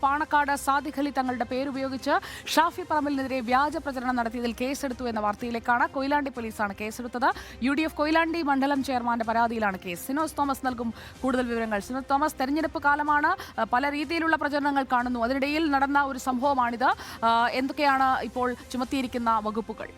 പാണക്കാട് സാദിഖ് അലി തങ്ങളുടെ പേരുപയോഗിച്ച് ഷാഫി പറമ്പലിനെതിരെ വ്യാജ പ്രചരണം നടത്തിയതിൽ കേസെടുത്തു എന്ന വാർത്തയിലേക്കാണ്. കൊയിലാണ്ടി പോലീസാണ് കേസെടുത്തത്. UDF കൊയിലാണ്ടി മണ്ഡലം ചെയർമാന്റെ പരാതിയിലാണ് കേസ്. സിനോസ് തോമസ് നൽകും കൂടുതൽ വിവരങ്ങൾ. സിനോസ് തോമസ്, തെരഞ്ഞെടുപ്പ് കാലമാണ്, പല രീതിയിലുള്ള പ്രചരണങ്ങൾ കാണുന്നു. അതിനിടയിൽ നടന്ന ഒരു സംഭവമാണിത്. എന്തൊക്കെയാണ് ഇപ്പോൾ ചുമത്തിയിരിക്കുന്ന വകുപ്പുകൾ?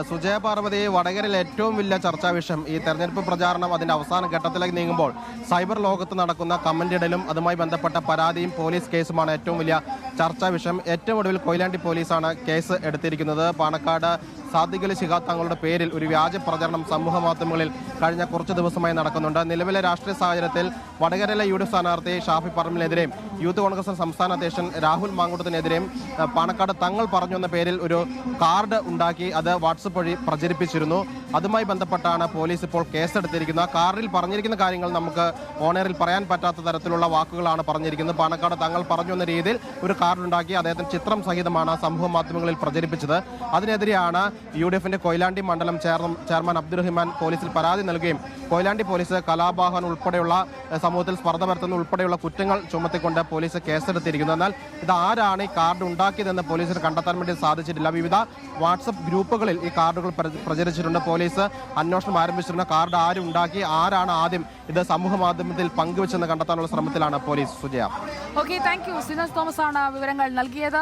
സുജയ പാർവതി, വടകരയിൽ ഏറ്റവും വലിയ ചർച്ചാ വിഷയം ഈ തെരഞ്ഞെടുപ്പ് പ്രചാരണം അതിന്റെ അവസാന ഘട്ടത്തിലേക്ക് നീങ്ങുമ്പോൾ സൈബർ ലോകത്ത് നടക്കുന്ന കമന്റിടലും അതുമായി ബന്ധപ്പെട്ട പരാതിയും പോലീസ് കേസുമാണ് ഏറ്റവും വലിയ ചർച്ചാ വിഷയം. ഏറ്റവും ഒടുവിൽ കൊയിലാണ്ടി പോലീസാണ് കേസ് എടുത്തിരിക്കുന്നത്. പാണക്കാട് സാദിഖ് അലി ശിഹാബ് തങ്ങളുടെ പേരിൽ ഒരു വ്യാജ പ്രചരണം സമൂഹ മാധ്യമങ്ങളിൽ കഴിഞ്ഞ കുറച്ച് ദിവസമായി നടക്കുന്നുണ്ട്. നിലവിലെ രാഷ്ട്രീയ സാഹചര്യത്തിൽ വടകരയിലെ UDF സ്ഥാനാർത്ഥി ഷാഫി പറമ്പലിനെതിരെയും യൂത്ത് കോൺഗ്രസ് സംസ്ഥാന അധ്യക്ഷൻ രാഹുൽ മാങ്കൂട്ടത്തിനെതിരെയും പാണക്കാട് തങ്ങൾ പറഞ്ഞു എന്ന പേരിൽ ഒരു കാർഡ് ഉണ്ടാക്കി അത് വാട്സപ്പ് വഴി പ്രചരിപ്പിച്ചിരുന്നു. അതുമായി ബന്ധപ്പെട്ടാണ് പോലീസ് ഇപ്പോൾ കേസെടുത്തിരിക്കുന്നത്. കാർഡിൽ പറഞ്ഞിരിക്കുന്ന കാര്യങ്ങൾ നമുക്ക് ഓണറിൽ പറയാൻ പറ്റാത്ത തരത്തിലുള്ള വാക്കുകളാണ് പറഞ്ഞിരിക്കുന്നത്. പാണക്കാട് തങ്ങൾ പറഞ്ഞു എന്ന രീതിയിൽ ഒരു കാർഡ് ഉണ്ടാക്കി അദ്ദേഹത്തിന് ചിത്രം സഹിതമാണ് സമൂഹ മാധ്യമങ്ങളിൽ പ്രചരിപ്പിച്ചത്. അതിനെതിരെയാണ് UDFന്റെ കൊയിലാണ്ടി മണ്ഡലം ചെയർമാൻ അബ്ദുറഹിമാൻ പോലീസിൽ പരാതി നൽകുകയും കൊയിലാണ്ടി പോലീസ് കലാപാഹനം ഉൾപ്പെടെയുള്ള സമൂഹത്തിൽ സ്പർദ്ധ പരത്തുന്ന ഉൾപ്പെടെയുള്ള കുറ്റങ്ങൾ ചുമത്തിക്കൊണ്ട് പോലീസ് കേസെടുത്തിരിക്കുന്നത്. എന്നാൽ ഇത് ആരാണ് ഈ കാർഡ് ഉണ്ടാക്കിയതെന്ന് പോലീസിന് കണ്ടെത്താൻ വേണ്ടി സാധിച്ചിട്ടില്ല. വിവിധ വാട്സപ്പ് ഗ്രൂപ്പുകളിൽ ഈ കാർഡുകൾ പ്രചരിച്ചിട്ടുണ്ട്. പോലീസ് അന്വേഷണം ആരംഭിച്ചിട്ടുണ്ട്. കാർഡ് ആരുണ്ടാക്കി, ആരാണ് ആദ്യം ഇത് സമൂഹ മാധ്യമത്തിൽ പങ്കുവെച്ചെന്ന് കണ്ടെത്താനുള്ള ശ്രമത്തിലാണ് police. Sujaya. Okay, thank you. Sinos Thomas ആണ് വിവരങ്ങൾ നൽകിയത്.